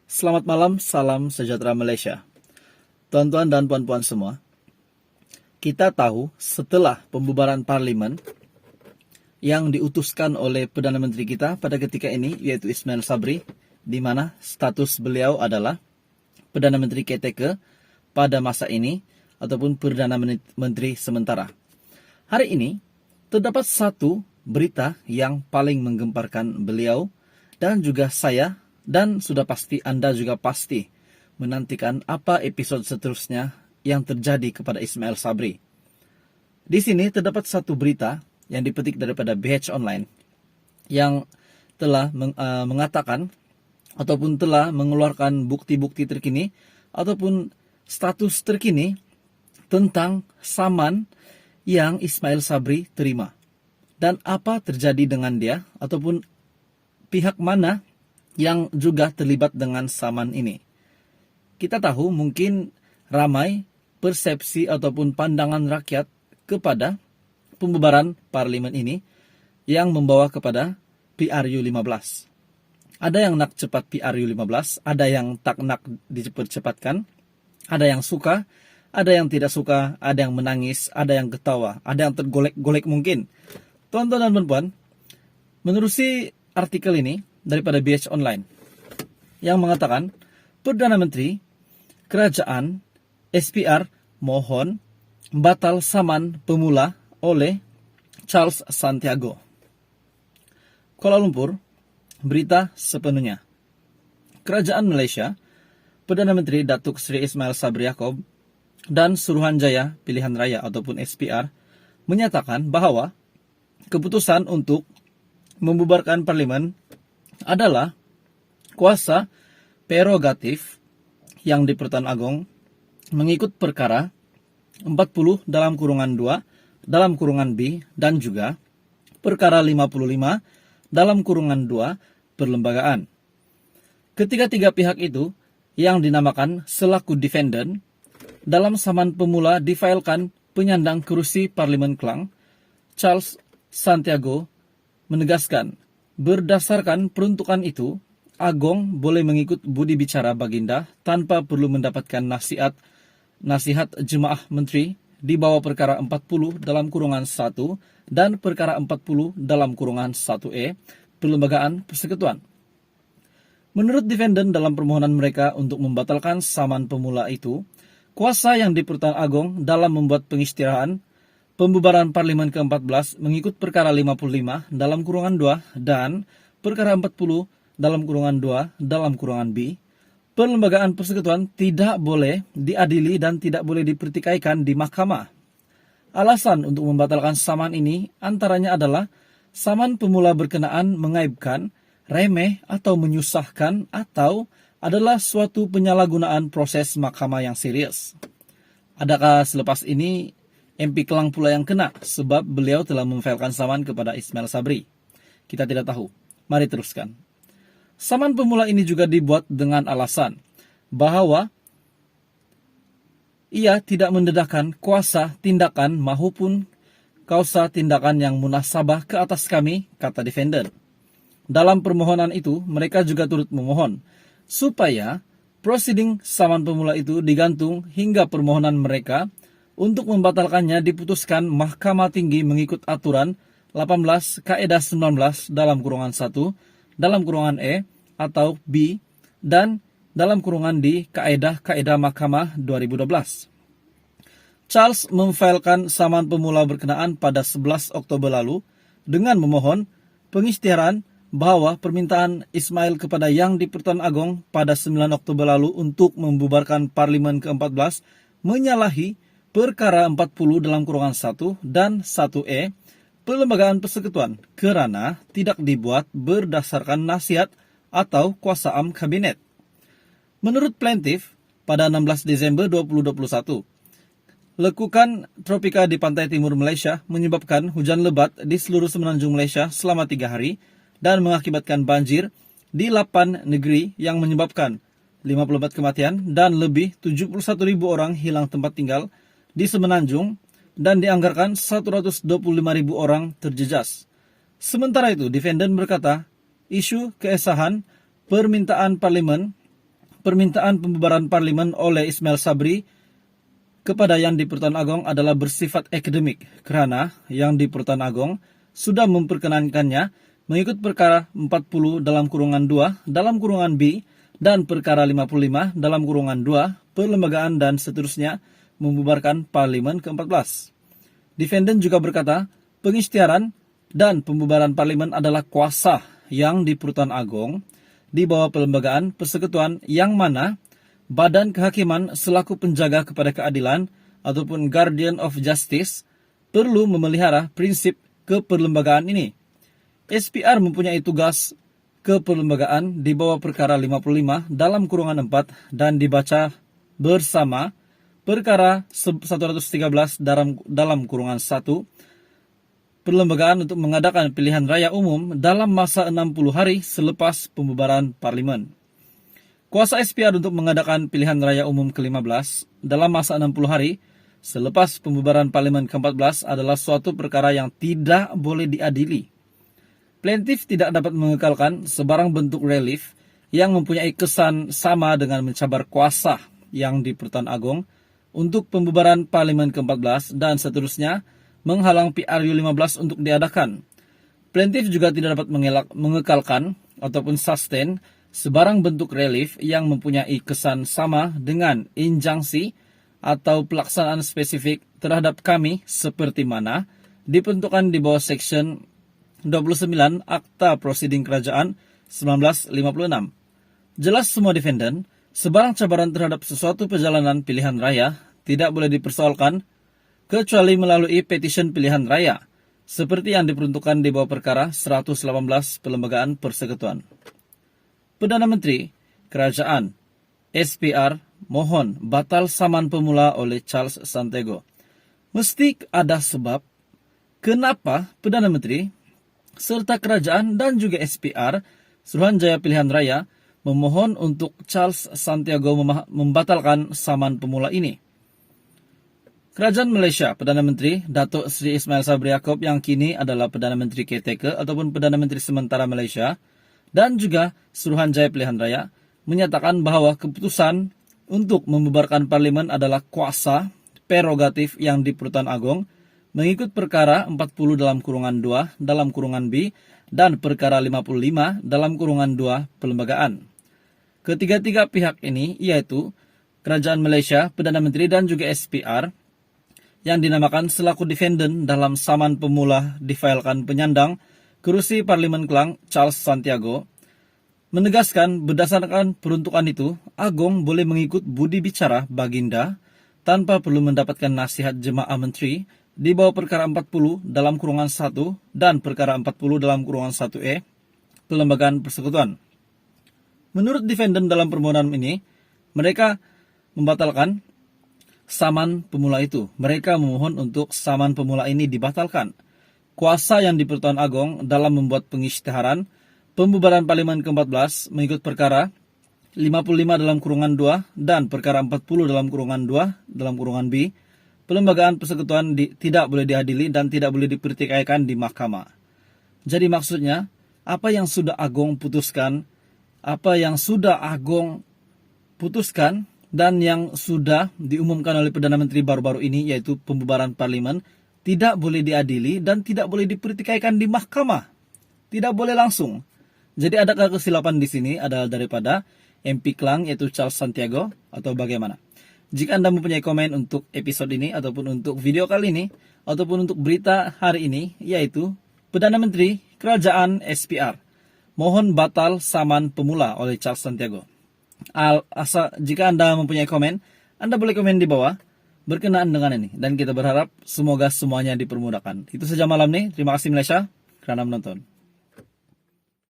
Selamat malam, salam sejahtera Malaysia. Tuan-tuan dan puan-puan semua, kita tahu setelah pembubaran parlimen yang diutuskan oleh Perdana Menteri kita pada ketika ini, yaitu Ismail Sabri, di mana status beliau adalah Perdana Menteri KTK pada masa ini, ataupun Perdana Menteri sementara. Hari ini, terdapat satu berita yang paling menggemparkan beliau dan juga saya, dan sudah pasti Anda juga pasti menantikan apa episode seterusnya yang terjadi kepada Ismail Sabri. Di sini terdapat satu berita yang dipetik daripada BH Online yang telah mengatakan ataupun telah mengeluarkan bukti-bukti terkini ataupun status terkini tentang saman yang Ismail Sabri terima. Dan apa terjadi dengan dia ataupun pihak mana yang juga terlibat dengan saman ini. Kita tahu mungkin ramai persepsi ataupun pandangan rakyat kepada pembubaran parlimen ini yang membawa kepada PRU 15. Ada yang nak cepat PRU 15, ada yang tak nak dicepat-cepatkan, ada yang suka, ada yang tidak suka, ada yang menangis, ada yang ketawa, ada yang tergolek-golek mungkin. Tuan-tuan dan puan-puan, menerusi artikel ini daripada BH Online yang mengatakan Perdana Menteri Kerajaan SPR mohon batal saman pemula oleh Charles Santiago. Kuala Lumpur, berita sepenuhnya. Kerajaan Malaysia, Perdana Menteri Datuk Seri Ismail Sabri Yaakob dan Suruhanjaya Pilihan Raya ataupun SPR menyatakan bahawa keputusan untuk membubarkan parlimen adalah kuasa prerogatif yang di Pertuan Agong mengikut perkara 40 dalam kurungan 2 dalam kurungan B dan juga perkara 55 dalam kurungan 2 perlembagaan. Ketiga-tiga pihak itu yang dinamakan selaku defendant dalam saman pemula difailkan penyandang kerusi Parlimen Klang, Charles Santiago, menegaskan berdasarkan peruntukan itu, Agong boleh mengikut budi bicara baginda tanpa perlu mendapatkan nasihat jemaah menteri di bawah perkara 40 dalam kurungan 1 dan perkara 40 dalam kurungan 1E Perlembagaan Persekutuan. Menurut defendant dalam permohonan mereka untuk membatalkan saman pemula itu, kuasa yang di Pertuan Agong dalam membuat pengisytiharaan pembubaran Parlimen ke-14 mengikut perkara 55 dalam kurungan 2 dan perkara 40 dalam kurungan 2 dalam kurungan B, Perlembagaan Persekutuan tidak boleh diadili dan tidak boleh dipertikaikan di mahkamah. Alasan untuk membatalkan saman ini antaranya adalah saman pemula berkenaan mengaibkan, remeh atau menyusahkan atau adalah suatu penyalahgunaan proses mahkamah yang serius. Adakah selepas ini MP Kelang pula yang kena sebab beliau telah memfailkan saman kepada Ismail Sabri? Kita tidak tahu. Mari teruskan. Saman pemula ini juga dibuat dengan alasan bahawa ia tidak mendedahkan kuasa tindakan maupun kausa tindakan yang munasabah ke atas kami, kata defendant. Dalam permohonan itu, mereka juga turut memohon supaya proceeding saman pemula itu digantung hingga permohonan mereka untuk membatalkannya diputuskan Mahkamah Tinggi mengikut aturan 18 Kaedah 19 dalam kurungan 1 dalam kurungan E atau B dan dalam kurungan D Kaedah Mahkamah 2012. Charles memfailkan saman pemula berkenaan pada 11 Oktober lalu dengan memohon pengisytiharan bahwa permintaan Ismail kepada Yang di Pertuan Agong pada 9 Oktober lalu untuk membubarkan Parlimen ke-14 menyalahi perkara 40 dalam kurungan 1 dan 1E Perlembagaan Persekutuan kerana tidak dibuat berdasarkan nasihat atau kuasa am kabinet. Menurut plaintiff, pada 16 Desember 2021, lekukan tropika di pantai timur Malaysia menyebabkan hujan lebat di seluruh semenanjung Malaysia selama 3 hari dan mengakibatkan banjir di 8 negeri yang menyebabkan 54 kematian dan lebih 71,000 orang hilang tempat tinggal di semenanjung dan dianggarkan 125,000 orang terjejas. Sementara itu, defendant berkata, isu keesahan permintaan parlimen permintaan pembubaran parlimen oleh Ismail Sabri kepada Yang di-Pertuan Agong adalah bersifat akademik, kerana Yang di-Pertuan Agong sudah memperkenankannya mengikut perkara 40 dalam kurungan 2 dalam kurungan B dan perkara 55 dalam kurungan 2 perlembagaan dan seterusnya membubarkan parlimen ke-14. Defendant juga berkata, pengisytiharan dan pembubaran parlimen adalah kuasa Yang di-Pertuan Agong di bawah pelembagaan persekutuan yang mana Badan Kehakiman selaku penjaga kepada keadilan ataupun Guardian of Justice perlu memelihara prinsip keperlembagaan ini. SPR mempunyai tugas keperlembagaan di bawah perkara 55 dalam kurungan 4 dan dibaca bersama perkara 113 dalam kurungan 1 perlembagaan untuk mengadakan pilihan raya umum dalam masa 60 hari selepas pembubaran parlimen. Kuasa SPR untuk mengadakan pilihan raya umum ke-15 dalam masa 60 hari selepas pembubaran parlimen ke-14 adalah suatu perkara yang tidak boleh diadili. Plaintiff tidak dapat mengekalkan sebarang bentuk relief yang mempunyai kesan sama dengan mencabar kuasa Yang di-Pertuan Agong untuk pembubaran parlimen ke-14 dan seterusnya menghalang PRU 15 untuk diadakan. Plaintiff juga tidak dapat mengekalkan ataupun sustain sebarang bentuk relief yang mempunyai kesan sama dengan injunksi atau pelaksanaan spesifik terhadap kami seperti mana dibentukkan di bawah Section 29 Akta Prosiding Kerajaan 1956. Jelas semua defendant, sebarang cabaran terhadap sesuatu perjalanan pilihan raya tidak boleh dipersoalkan kecuali melalui petition pilihan raya, seperti yang diperuntukkan di bawah perkara 118 Pelembagaan Persekutuan. Perdana Menteri Kerajaan SPR mohon batal saman pemula oleh Charles Santiago. Mesti ada sebab kenapa Perdana Menteri serta kerajaan dan juga SPR Suruhanjaya Pilihan Raya memohon untuk Charles Santiago membatalkan saman pemula ini. Kerajaan Malaysia, Perdana Menteri Datuk Seri Ismail Sabri Yaakob yang kini adalah Perdana Menteri Caretaker ataupun Perdana Menteri Sementara Malaysia dan juga Suruhanjaya Pilihan Raya menyatakan bahawa keputusan untuk membubarkan parlimen adalah kuasa prerogatif Yang di-Pertuan Agong mengikut perkara 40 dalam kurungan 2 dalam kurungan B dan perkara 55 dalam kurungan 2 perlembagaan. Ketiga-tiga pihak ini yaitu Kerajaan Malaysia, Perdana Menteri dan juga SPR yang dinamakan selaku defendant dalam saman pemula difailkan penyandang kerusi Parlimen Klang Charles Santiago, menegaskan berdasarkan peruntukan itu, Agong boleh mengikut budi bicara Baginda tanpa perlu mendapatkan nasihat jemaah menteri di bawah perkara 40 dalam kurungan 1 dan perkara 40 dalam kurungan 1E Pelembagaan Persekutuan. Menurut defendant dalam permohonan ini, mereka membatalkan saman pemula itu. Mereka memohon untuk saman pemula ini dibatalkan. Kuasa Yang di-Pertuan Agong dalam membuat pengisytiharan pembubaran parlimen ke-14 mengikut perkara 55 dalam kurungan 2 dan perkara 40 dalam kurungan 2 dalam kurungan B, Pelembagaan Persekutuan tidak boleh diadili dan tidak boleh dipertikaikan di mahkamah. Jadi maksudnya, apa yang sudah Agong putuskan, dan yang sudah diumumkan oleh Perdana Menteri baru-baru ini, yaitu pembubaran parlimen, tidak boleh diadili dan tidak boleh dipertikaikan di mahkamah. Tidak boleh langsung. Jadi adakah kesilapan di sini adalah daripada MP Klang, yaitu Charles Santiago, atau bagaimana? Jika Anda mempunyai komen untuk episode ini, ataupun untuk video kali ini, ataupun untuk berita hari ini, yaitu Perdana Menteri Kerajaan SPR mohon batal saman pemula oleh Charles Santiago. Jika Anda mempunyai komen, Anda boleh komen di bawah berkenaan dengan ini. Dan kita berharap semoga semuanya dipermudahkan. Itu saja malam ini. Terima kasih Malaysia kerana menonton.